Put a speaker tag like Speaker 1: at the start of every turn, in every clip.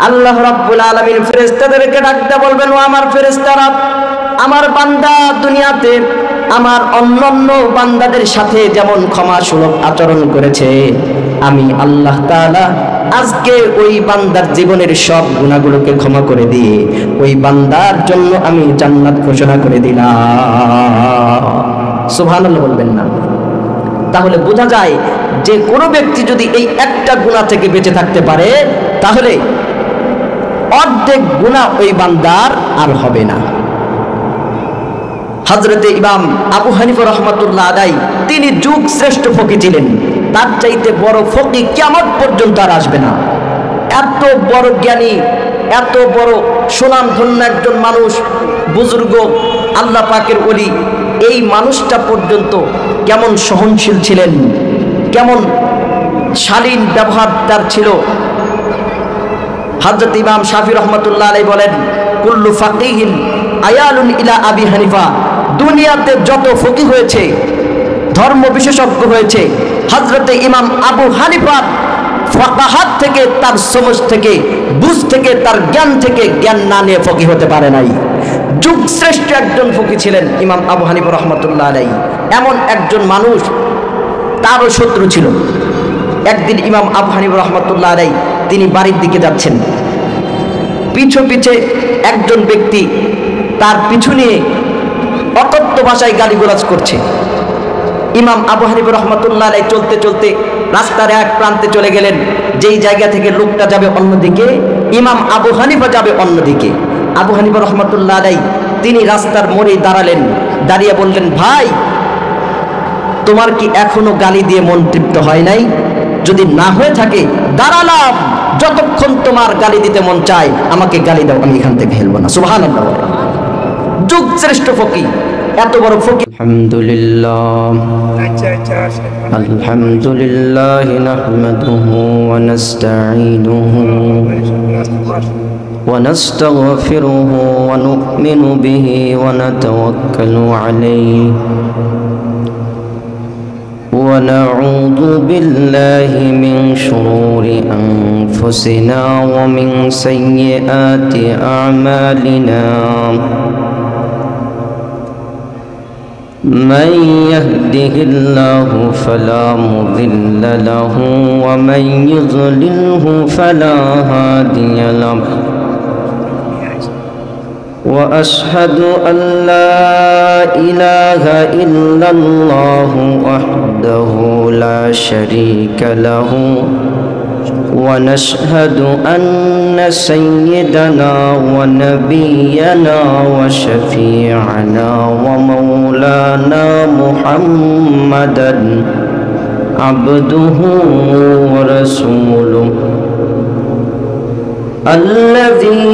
Speaker 1: আল্লাহ রাব্বুল আলামিন ফেরেশতাদেরকে ডাকতে বলবেন, ও আমার ফেরেশতারা, আমার বান্দা দুনিয়াতে আমার অন্যান্য বান্দাদের সাথে যেমন ক্ষমাসুলভ আচরণ করেছে, আমি আল্লাহ তাআলা আজকে ওই বান্দার জীবনের সব গুনাহগুলোকে ক্ষমা করে দিয়ে ওই বান্দার জন্য আমি জান্নাত ঘোষণা করে দিলাম। সুবহানাল্লাহ বলবেন না? তাহলে বোঝা যায় যে কোনো ব্যক্তি যদি এই একটা গুনাহ থেকে বেঁচে থাকতে পারে তাহলে অর্ধেক গুনাহ ওই বান্দার আর হবে না। হযরতে ইমাম আবু হানিফা রাহমাতুল্লাহ আলাইহি তিনি যুগ শ্রেষ্ঠ ফকি ছিলেন, তার চাইতে বড় ফকি কিয়ামত পর্যন্ত আর আসবে না। এত বড় জ্ঞানী, এত বড় সুনামধন্য একজন মানুষ, বুজুর্গ, আল্লাহ পাকের ওলি, এই মানুষটা পর্যন্ত কেমন সহনশীল ছিলেন, কেমন শালীন ব্যবহার তার ছিল। হযরত ইমাম শাফি রাহমাতুল্লাহ আলাইহি বলেন, কুল্লু ফাকিহিন আয়ালুন ইলা আবি হানিফা, দুনিয়াতে যত ফকিহ হয়েছে, ধর্ম বিশেষজ্ঞ হয়েছে, হযরতে ইমাম আবু হানিফার ফাকাহাত থেকে, তার সমঝ থেকে, বুঝ থেকে, তার জ্ঞান থেকে জ্ঞান না নিয়ে ফকিহ হতে পারে নাই। যুগ শ্রেষ্ঠ একজন ফকিহ ছিলেন ইমাম আবু হানিফা রাহমাতুল্লাহ আলাইহি। এমন একজন মানুষ, তারও শত্রু ছিল। একদিন ইমাম আবু হানিফা রাহমাতুল্লাহ আলাইহি তিনি বাড়ির দিকে যাচ্ছেন, পিছু পিছে একজন ব্যক্তি তার পিছু নিয়ে অকথ্য ভাষায় গালিগালাজ করছে। ইমাম আবু হানিফা রাহমাতুল্লাহ আলাইহি চলতে চলতে রাস্তার এক প্রান্তে চলে গেলেন, যেই জায়গা থেকে লোকটা যাবে অন্যদিকে, ইমাম আবু হানিফা যাবে অন্যদিকে। আবু হানিফা রাহমাতুল্লাহ আলাইহি তিনি রাস্তার মোড়ে দাঁড়ালেন, দাঁড়িয়ে বললেন, ভাই, তোমার কি এখনো গালি দিয়ে মন তৃপ্ত হয় নাই? যদি না হয়ে থাকে দাঁড়ালাম, যতক্ষণ তোমার গালি দিতে মন চায় আমাকে গালি দাও, আমি এখান থেকে হেলবো না। সুবহানাল্লাহ। যুগ শ্রেষ্ঠ ফকিহ, এত বড় ফকিহ।
Speaker 2: আলহামদুলিল্লাহ আলহামদুলিল্লাহ নাহমাদুহু ওয়া নাস্তাঈনুহু ওয়া নাস্তাগফিরুহু ওয়া নু'মিনু বিহি ওয়া নাতাওয়াক্কালু আলাইহি ওয়া নাউযু বিল্লাহি মিন শুরুরি আনফুসিনা ওয়া মিন সাইয়্যাতি আ'মালিনা। من يهده الله فلا مضل له ومن يضلله فلا هادي له وأشهد أن لا إله إلا الله وحده لا شريك له ونشهد أن سيدنا ونبينا وشفيعنا ومولانا محمدا عبده ورسوله الذي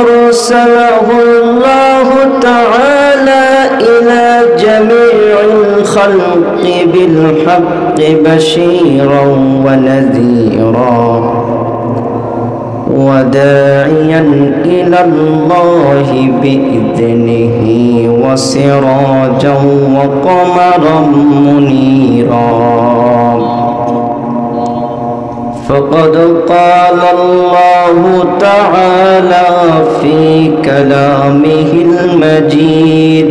Speaker 2: أرسله الله تعالى إلى جميع الخلق بالحق بشيرا ونذيرا وداعيا إلى الله بإذنه وسراجا وقمرا منيرا. فقد قال الله تعالى في كلامه المجيد: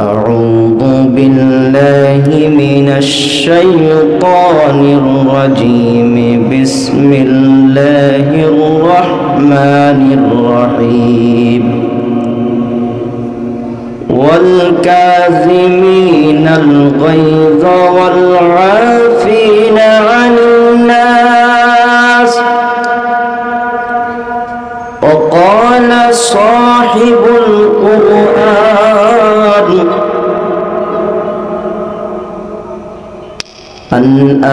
Speaker 2: أعوذ بالله من الشيطان الرجيم بسم الله الرحمن الرحيم والكاظمين الغيظ والعافين عن الناس. وقال صاحب القرآن: عن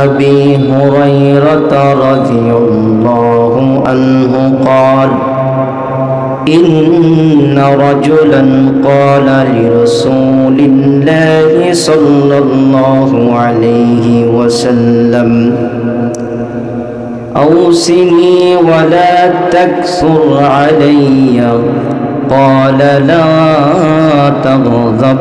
Speaker 2: أبي هريرة رضي الله عنه قال: إن رجلا قال لرسول الله صلى الله عليه وسلم: أوصني ولا تكثر علي. قال: لا تغضب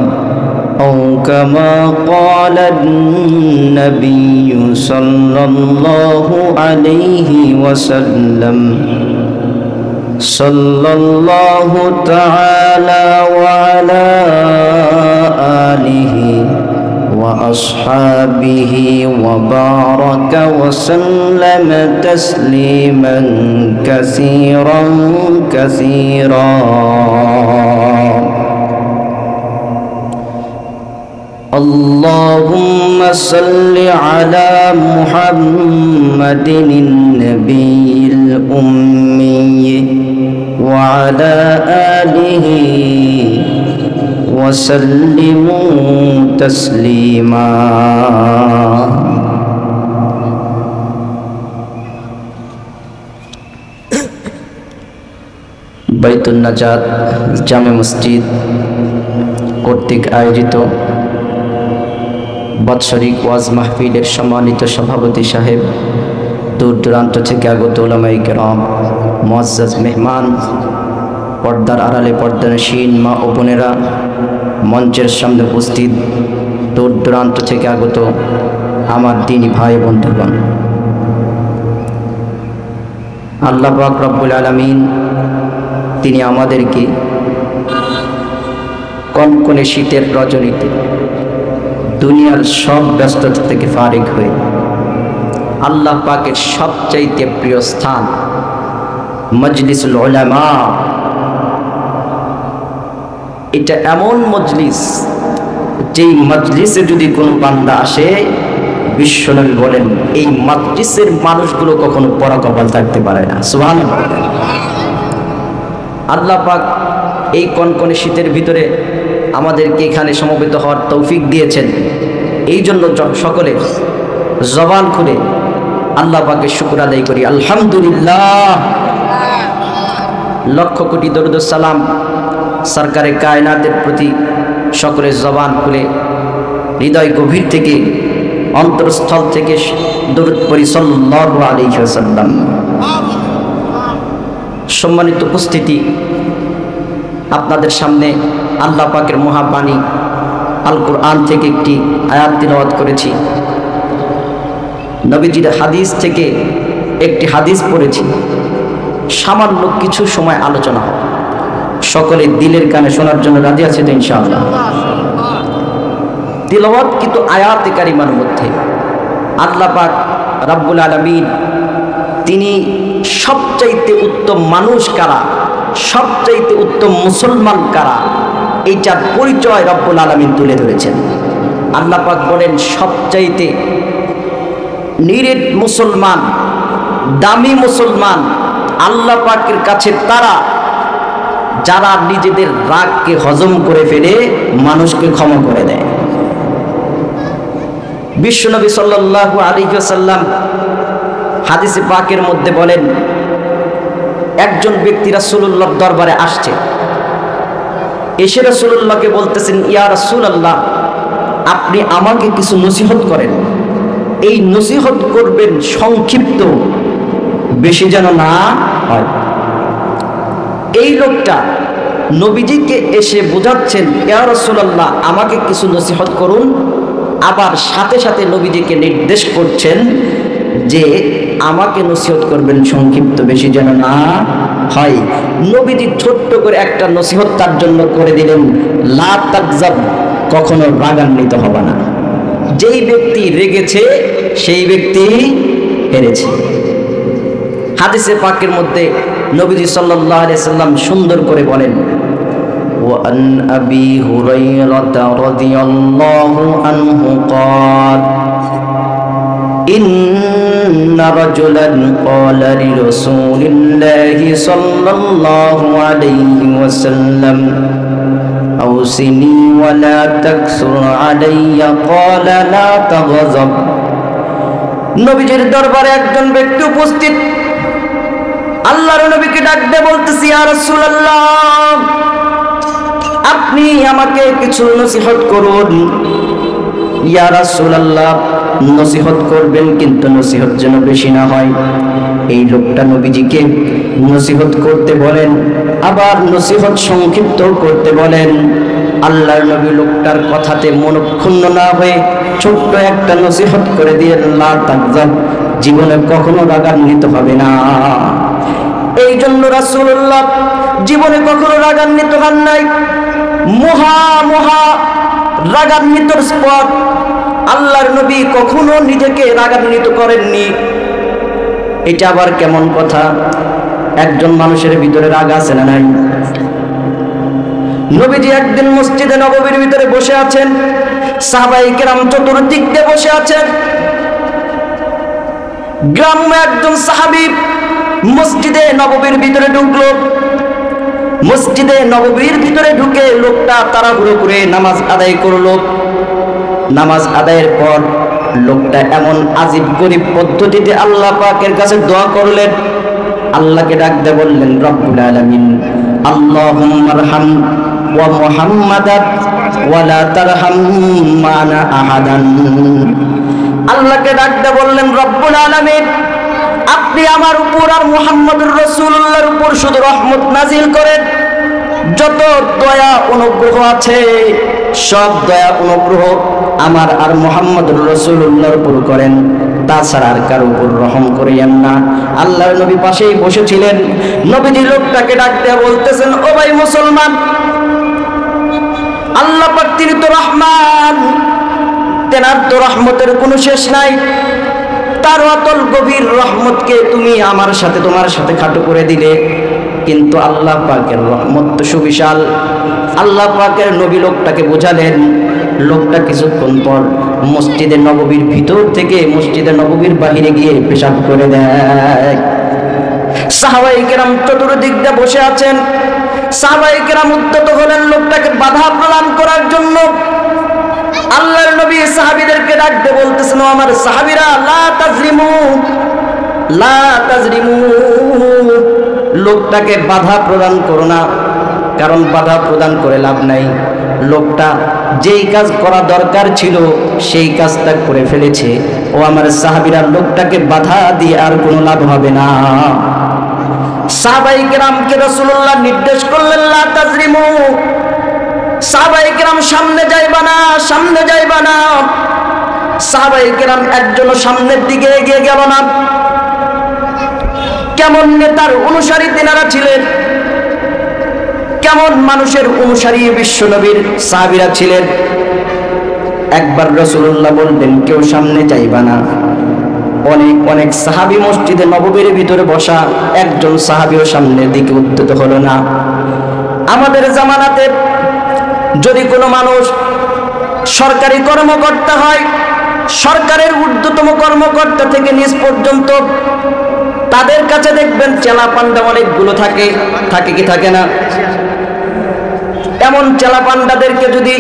Speaker 2: أو كما قال النبي صلى الله عليه وسلم صلى الله تعالى وعلى آله وأصحابه وبارك وسلم تسليما كثيرا كثيرا. اللهم صل على محمد النبي الأمي وعلى آله وسلموا تسليما. বাইতুন নাজাত জামে মসজিদ কর্তৃক আয়োজিত বাৎসরিক ওয়াজ মাহফিলের সম্মানিত সভাপতি সাহেব, দূর দূরান্ত থেকে আগত উলামায়ে কেরাম, মুআজ্জাজ মেহমান, পর্দার আড়ালে পর্দানশীন মা ও বোনেরা, মঞ্চের সামনে উপস্থিত দূর দূরান্ত থেকে আগত আমার দ্বীনী ভাই বন্ধুগণ, আল্লাহ পাক রব্বুল আলামিন তিনি আমাদেরকে কনকনে শীতের রজনীতে দুনিয়ার সব ব্যস্ততা থেকে ফারিগ হয়ে আল্লাহ পাকের সবচাইতে প্রিয় স্থান মজলিসুল উলামা, এটা এমন মজলিস যেই মজলিসে যদি কোনো বান্দা আসে, বিশ্বনবী বলেন এই মজলিসের মানুষগুলো কখনো পরাকপাল থাকতে পারে না। সুবহানাল্লাহ। আল্লাহ পাক এই কনকনে শীতের ভিতরে আমাদেরকে এখানে সমবেত হওয়ার তৌফিক দিয়েছেন। এই জন্য সকলে জবান খুলে আল্লাহ পাকের শুকর আদায় করি, আলহামদুলিল্লাহ। লক্ষ কোটি দরুদ ও সালাম সরকারে কায়নাতের প্রতি সকলে জবান খুলে হৃদয় গভীর থেকে অন্তরস্থল থেকে দরুদ পড়ি সাল্লাল্লাহু আলাইহি ওয়াসাল্লাম। সম্মানিত উপস্থিতি, আপনাদের সামনে আল্লাহ পাকের মহাবাণী আল কোরআন থেকে একটি আয়াত তিলাওয়াত করেছি, নবীজির হাদিস থেকে একটি হাদিস পড়েছি। সামান্য কিছু সময় আলোচনা হবে, সকলে দিলের কানে শোনার জন্য রাজি আছে তো ইনশাআল্লাহ। তিলাওয়াত কিন্তু আয়াতে কারিমার মধ্যে আল্লাহ পাক রব্বুল আলামিন তিনি সবচাইতে উত্তম মানুষ কারা, সবচাইতে উত্তম মুসলমান কারা, এইটার পরিচয় রব্বুল আলামিন তুলে ধরেছেন। আল্লাহ পাক বলেন সবচাইতে নিরেট মুসলমান, দামি মুসলমান আল্লাহ পাকের কাছে তারা যারা নিজেদের রাগকে হজম করে ফেলে মানুষকে ক্ষমা করে দেয়। বিশ্বনবী সাল্লাল্লাহু আলাইহি ওয়াসাল্লাম হাদিসে পাকের মধ্যে বলেন, একজন ব্যক্তি রাসূলুল্লাহর দরবারে আসছে, এসে রাসূলুল্লাহকে বলতেছেন, ইয়া রাসূলুল্লাহ, আপনি আমাকে কিছু নসিহত করেন। এই নসিহত করবেন সংক্ষিপ্ত, বেশি যেন না হয়। এই লোকটা নবীজিকে এসে বোঝাচ্ছেন, ইয়া রাসূলুল্লাহ আমাকে কিছু নসিহত করুন, আবার সাথে সাথে নবীজিকে নির্দেশ করছেন যে আমাকে নসিহত করবেন সংক্ষিপ্ত, বেশি যেন না হয়। নবীজি ছোট্ট করে একটা নসিহত তার জন্য করে দিলেন, লা তাগজাব, কখনো রাগান্বিত হবে না। যেই ব্যক্তি রেগেছে সেই ব্যক্তি হেরেছে। হাদিসে পাকের মধ্যে নবীজি সাল্লাল্লাহু আলাইহি সাল্লাম সুন্দর করে বলেন, وعن أبي هريرة رضي الله عنه قال إن رجلا قال لرسول الله صلى الله عليه وسلم أوصني ولا تكثر علي قال لا تغضب। নবীজির দরবারে একজন ব্যক্তি উপস্থিত, আল্লাহর নবীকে ডাক দিয়ে বলতেছি, ইয়া রাসূলুল্লাহ আপনি আমাকে কিছু নসিহত করুন। ইয়া রাসূলুল্লাহ নসিহত করবেন, কিন্তু নসিহত যেন বেশি না হয়। এই লোকটা নবীজিকে নসিহত করতে বলেন, আবার নসিহত সংক্ষিপ্ত করতে বলেন। আল্লাহর নবী লোকটার কথাতে মনক্ষুণ্ণ না হয়ে ছোট্ট একটা নসিহত করে দিয়ে, লা তাকজাব, জীবনে কখনো রাগান্বিত হবে না। এই জন্য রাসূলুল্লাহ জীবনে কখনো রাগান্বিত হন নাই। মহা রাগান্বিতর স্পট, আল্লাহর নবী কখনো নিজেকে রাগান্বিত করেননি। এটা আবার কেমন কথা? একজন মানুষের ভিতরে রাগ আছে না নাই? নবীজি একদিন মসজিদে নববীর ভিতরে বসে আছেন, সাহাবায়ে কেরাম চতুর্দিক দিয়ে বসে আছেন। গ্রাম্য একজন সাহাবী মসজিদে নববীর ভিতরে ঢুকলো। মসজিদে নববীর ভিতরে ঢুকে লোকটা তাড়াহুড়ো করে নামাজ আদায় করলো। নামাজ আদায়ের পর লোকটা এমন আজীব গরীব পদ্ধতিতে আল্লাহ পাকের কাছে দোয়া করলেন, আল্লাহকে ডাক দিয়ে বললেন, রব্বুল আলামিন, আল্লাহুম্মা আরহাম ওয়া মুহাম্মাদান ওয়া লা তারহাম মা'না আহাদান। আল্লাহকে ডাক দিয়ে বললেন, রব্বুল আলামিন, আপনি আমার উপর আর মুহাম্মদুর রাসূলুল্লাহর উপর শুধু রহমত নাজিল করেন। যত দয়া অনুগ্রহ আছে সব দয়া অনুগ্রহ আমার আর মুহাম্মদুর রাসূলুল্লাহর উপর করেন, তাছাড়া আর কারো উপর রহম করিয়েন না। আল্লাহর নবী পাশেই বসেছিলেন। নবীজি লোকটাকে ডাক দিয়ে বলতেছেন, ও ভাই মুসলমান, আল্লাহ পাক তিনি তো রহমান, তেনার তো রহমতের কোনো শেষ নাই। তার অতল গভীর রহমতকে তুমি আমার সাথে তোমার সাথে খাটো করে দিলে, কিন্তু আল্লাহ পাকের রহমত তো সুবিশাল। আল্লাহ পাকের নবী লোকটাকে বোঝালেন। লোকটা কিছুক্ষণ পর মসজিদে নববীর ভিতর থেকে মসজিদে নববীর বাহিরে গিয়ে পেশাব করে দেয়। সাহাবায়ে কেরাম চতুর্দিক দিয়ে বসে আছেন। সাহাবায়ে কেরাম উদ্যত হলেন লোকটাকে বাধা প্রদান করার জন্য। আল্লাহর নবী সাহাবীদেরকে ডাক দিয়ে বলতেছেন, আমার সাহাবীরা, লা তাজরিমু, লা তাজরিমু, লোকটাকে বাধা প্রদান করো না, কারণ বাধা প্রদান করে লাভ নাই। লোকটা যেই কাজ করা দরকার ছিল সেই কাজটা করে ফেলেছে। ও আমার সাহাবীরা, লোকটাকে বাধা দিয়ে আর কোনো লাভ হবে না। সাহাবায়ে কেরামকে রাসূলুল্লাহ নির্দেশ করলেন, লা তাজরিমু, সাহাবায়ে কেরাম সামনে যাইবা না, সামনে যাইবা না। সাহাবায়ে কেরাম একজন সামনের দিকে এগিয়ে গেল না। কেমন নেতার অনুসারী তেনারা ছিলেন, কেমন মানুষের অনুসারী বিশ্বনবীর সাহাবীরা ছিলেন। একবার রাসূলুল্লাহ বললেন, কেউ সামনে যাইবা না। অনেক সাহাবী মসজিদে নববীর ভিতরে বসা, একজন সাহাবীও সামনের দিকে উদ্যত হলো না। আমাদের জামানাতে যদি কোনো মানুষ সরকারি কর্মকর্তা হয়, সরকারের ঊর্ধ্বতম কর্মকর্তা থেকে নিচ পর্যন্ত তাদের কাছে দেখবেন চেলা পান্ডা অনেকগুলো থাকে কি থাকে না? এমন চেলা পান্ডাদেরকে যদি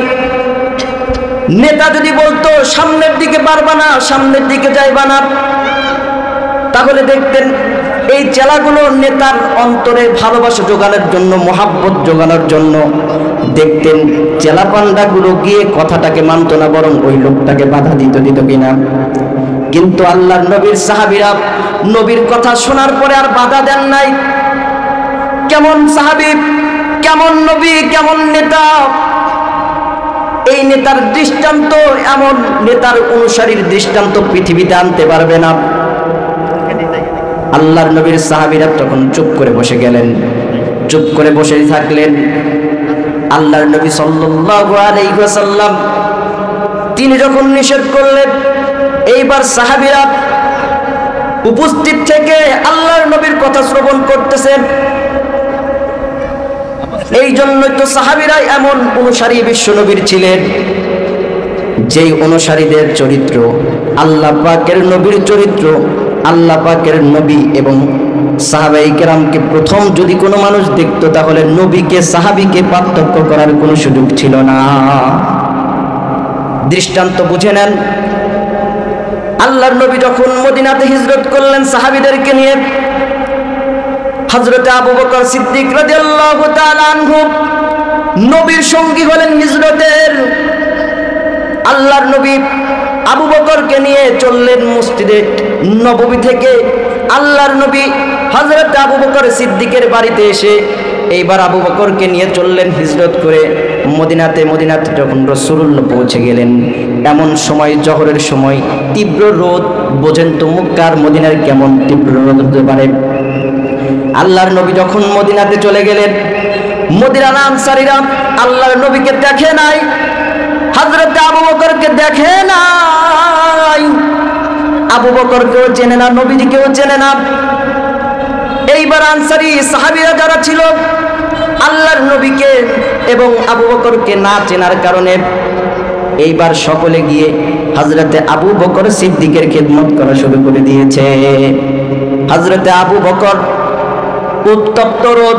Speaker 2: নেতা যদি বলতো সামনের দিকে পারবা না, সামনের দিকে যাইবা না, তাহলে দেখতেন এই চেলাগুলো নেতার অন্তরে ভালোবাসা জোগানোর জন্য, মহাব্বত জোগানোর জন্য দেখতেন চেলা পান্ডাগুলো গিয়ে কথাটাকে মানত না, বরং ওই লোকটাকে বাধা দিত কিনা। কিন্তু আল্লাহর নবীর সাহাবীরা নবীর কথা শোনার পরে আর বাধা দেন নাই। কেমন সাহাবী, কেমন নবী, কেমন নেতা! এই নেতার দৃষ্টান্ত, এমন নেতার অনুসারীর দৃষ্টান্ত পৃথিবীতে আনতে পারবে না। আল্লাহর নবীর সাহাবীরা তখন চুপ করে বসে গেলেন। চুপ করে বসে থাকলেন। আল্লাহর নবী সাল্লাল্লাহু আলাইহি ওয়াসাল্লাম তিনি যখন নিষেধ করলেন, এইবার সাহাবীরা উপস্থিত থেকে আল্লাহর নবীর কথা শ্রবণ করতেছেন। এই জন্যই তো সাহাবীরা এমন অনুসারী বিশ্বনবীর ছিলেন, যেই অনুসারীদের চরিত্র, আল্লাহ পাকের নবীর চরিত্র, আল্লাহ পাকের নবী এবং সাহাবায়ে কেরামকে প্রথম যদি কোনো মানুষ দেখত, তাহলে নবীকে সাহাবীকে পার্থক্য করার কোনো সুযোগ ছিল না। দৃষ্টান্ত বুঝে নেন। আল্লাহর নবী যখন মদিনাতে হিজরত করলেন সাহাবীদেরকে নিয়ে, হযরতে আবু বকর সিদ্দিক রাদিয়াল্লাহু তাআলা আনহু নবীর সঙ্গী হলেন হিজরতের। আল্লাহর নবী আবু বকরকে নিয়ে চললেন মসজিদে নববী থেকে। আল্লাহর নবী হযরতে আবু বকর সিদ্দিকের বাড়িতে এসে এইবার আবু বকরকে নিয়ে চললেন হিজরত করে মদিনাতে যখন রাসূলুল্লাহ পৌঁছে গেলেন, এমন সময় জোহরের সময় তীব্র রোদ, বোঝেন তো মক্কার মদিনার কেমন তীব্র রোদ হতে পারে। আল্লাহর নবী যখন মদিনাতে চলে গেলেন, মদিনার আনসারীরা আল্লাহর নবীকে দেখে নাই, হযরত আবু বকরকে দেখে নাই, আবু বকরকেও চেনে না, নবীজিকেও চেনে না। এইবার আনসারী সাহাবীরা যারা ছিল আল্লাহর নবীকে এবং আবু বকরকে না চেনার কারণে এইবার সকলে গিয়ে হযরতে আবু বকর সিদ্দিকের খেদমত করা শুরু করে দিয়েছে। হযরতে আবু বকর উত্তপ্ত রোদ,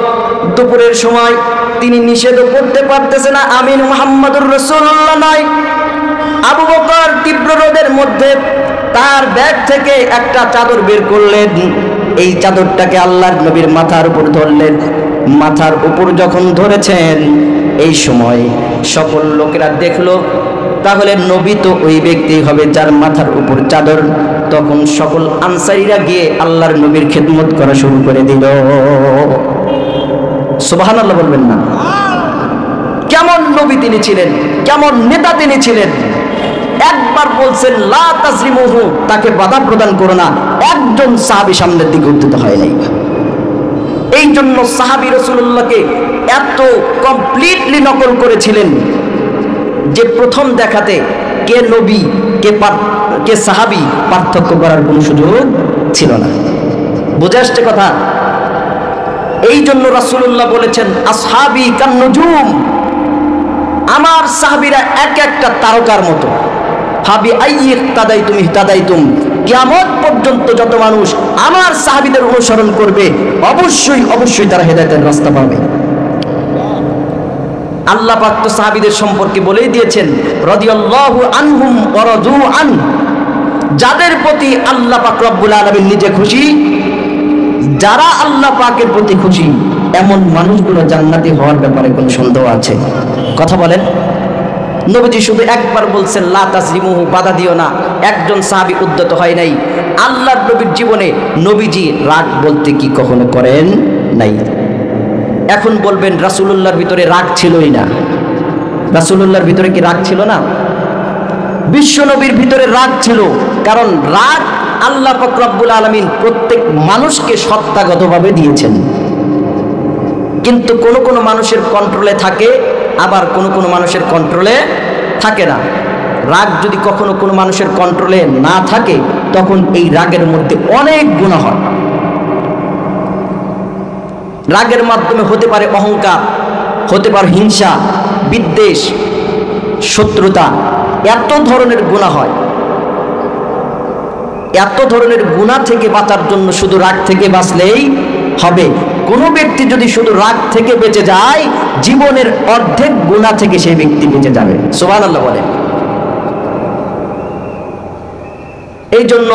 Speaker 2: দুপুরের সময়, তিনি নিষেধ করতে পারতেছে না আমিন মুহাম্মাদুর রাসূলুল্লাহ নয়। আবু বকর তীব্র রোদের মধ্যে তার ব্যাগ থেকে একটা চাদর বের করলেন, এই চাদরটাকে আল্লাহর নবীর মাথার উপর ধরলেন। মাথার উপর যখন ধরেছেন, এই সময় সকল লোকেরা দেখলো তাহলে নবী তো ওই ব্যক্তি হবে যার মাথার উপর চাদর। তখন সকল আনসারীরা গিয়ে আল্লাহর নবীর খেদমত করা শুরু করে দিল। সুবহানাল্লাহ বলবেন না? কেমন নবী তিনি ছিলেন, কেমন নেতা তিনি ছিলেন। একবার বলছেন লা তাজরিমুহু, তাকে বাধা প্রদান করো না, একজন সাহাবী সামনের দিকে উদ্ধৃত হয় নাই। এই জন্য সাহাবী রাসূলুল্লাহকে এত কমপ্লিটলি নকল করেছিলেন যে প্রথম দেখাতে কে নবী কে সাহাবী পার্থক্য করার কোনো সুযোগ ছিল না। বুঝে আসছে কথা? এই জন্য রাসূলুল্লাহ বলেছেন আসহাবী কান নুজুম, আমার সাহাবীরা এক একটা তারকার মতো। ফাবি আইয়ি ইহতাদাইতুম ইহতাদাইতুম, কিয়ামত পর্যন্ত যত মানুষ আমার সাহাবীদের অনুসরণ করবে অবশ্যই তারা হেদায়েতের রাস্তা পাবে। আল্লাহ পাক তো সাহাবীদের সম্পর্কে বলেই দিয়েছেন রাদিয়াল্লাহু আনহুম ওয়া রাদু আন, যাদের প্রতি আল্লাহ পাক রব্বুল আলামিন নিজে খুশি, যারা আল্লাহ পাকের প্রতি খুশি, এমন মানুষগুলো জান্নাতি হওয়ার ব্যাপারে কোনো সন্দেহ আছে? কথা বলেন। নবীজি শুধু একবার বলছেন লা তাজরিমুহু, বাধা দিও না, একজন সাহাবী উদ্যত হয় নাই। আল্লাহর নবীর জীবনে নবীজি রাগ বলতে কি কখনো করেন নাই। এখন বলবেন রাসূলুল্লাহর ভিতরে রাগ ছিলই না। রাসূলুল্লাহর ভিতরে কি রাগ ছিল না? বিশ্ব নবীর ভিতরে রাগ ছিল, কারণ রাগ আল্লাহ পাক রব্বুল আলামিন প্রত্যেক মানুষকে সত্তাগতভাবে দিয়েছেন। কিন্তু কোনো মানুষের কন্ট্রোলে থাকে, আবার কোনো মানুষের কন্ট্রোলে থাকে না। রাগ যদি কখনো কোনো মানুষের কন্ট্রোলে না থাকে, তখন এই রাগের মধ্যে অনেক গুনাহ হয়। রাগের মাধ্যমে হতে পারে অহংকার, হতে পারে হিংসা, বিদ্বেষ, শত্রুতা, এত ধরনের গুনাহ হয়। এত ধরনের গুনাহ থেকে বাঁচার জন্য শুধু রাগ থেকে বাঁচলেই হবে। কোনো ব্যক্তি যদি শুধু রাগ থেকে বেঁচে যায়, জীবনের অর্ধেক গুনাহ থেকে সেই ব্যক্তি বেঁচে যাবে। সুবহানাল্লাহ বলেন। এই জন্য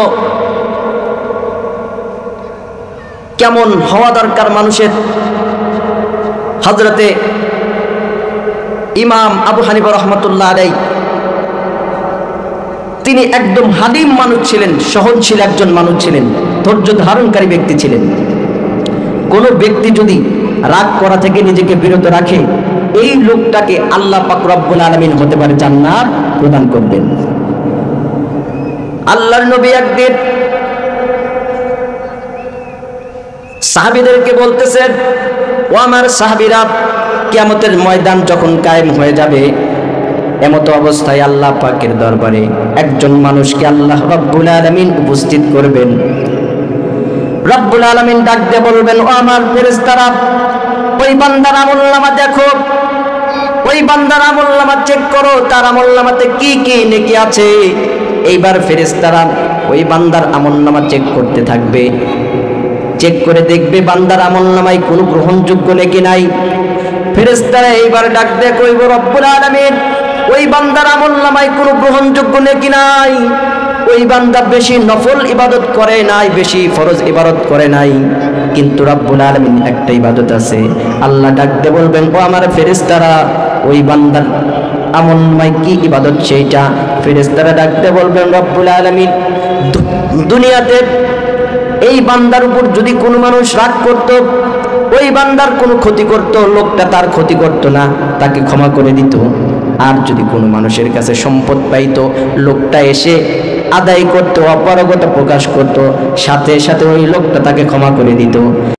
Speaker 2: কেমন হওয়া দরকার মানুষের? হযরতে ইমাম আবু হানিফা রাহমাতুল্লাহ আলাইহি, তিনি একদম হালিম মানুষ ছিলেন, সহনশীল একজন মানুষ ছিলেন, ধৈর্য ধারণকারী ব্যক্তি ছিলেন। কোনো ব্যক্তি যদি রাগ করা থেকে নিজেকে বিরত রাখে, এই লোকটাকে আল্লাহ পাক রব্বুল আলামিন হতে পারে জান্নাত প্রদান করবেন। আল্লাহর নবী একদিন সাহাবীদেরকে বলতেছেন, ও আমার সাহাবীরা, কিয়ামতের ময়দান যখন কায়েম হয়ে যাবে, এমত অবস্থায় আল্লাহ পাকের দরবারে একজন মানুষকে আল্লাহ রব্বুল আলামিন উপস্থিত করবেন। রব্বুল আলামিন ডাক দিয়ে বলবেন, ও আমার ফেরেশতারা, ওই বান্দার আমলনামা দেখো, ওই বান্দার আমলনামা চেক করো, তার আমলনামাতে কি কি নেকি আছে। এইবার ফেরেশতারা ওই বান্দার আমলনামা চেক করতে থাকবে, চেক করে দেখবে বান্দার আমলনামায় কোনো গ্রহণযোগ্য নেকি নাই। ফেরেশতারা এইবার ডাক দিয়ে কইব, রব্বুল আলামিন, ওই বান্দার আমলনামায় কোনো গ্রহণযোগ্য নেকি নাই, ওই বান্দা বেশি নফল ইবাদত করে নাই, বেশি ফরজ ইবাদত করে নাই, কিন্তু রব্বুল আলামিন একটা ইবাদত আছে। আল্লাহ ডাক দিয়ে বলবেন, ও আমার ফেরেশতারা, ওই বান্দার আমলনামায় কি ইবাদত সেইটা। ফেরেশতারা ডাক দিয়ে বলবেন, রব্বুল আলামিন, দুনিয়াতে
Speaker 1: এই বান্দার উপর যদি কোনো মানুষ রাগ করত, ওই বান্দার কোনো ক্ষতি করত, লোকটা তার ক্ষতি করত না, তাকে ক্ষমা করে দিত। আর যদি কোনো মানুষের কাছে সম্পদ পাইতো, লোকটা এসে আদায় করত, অপারগতা প্রকাশ করত, সাথে সাথে ওই লোকটা তাকে ক্ষমা করে দিত।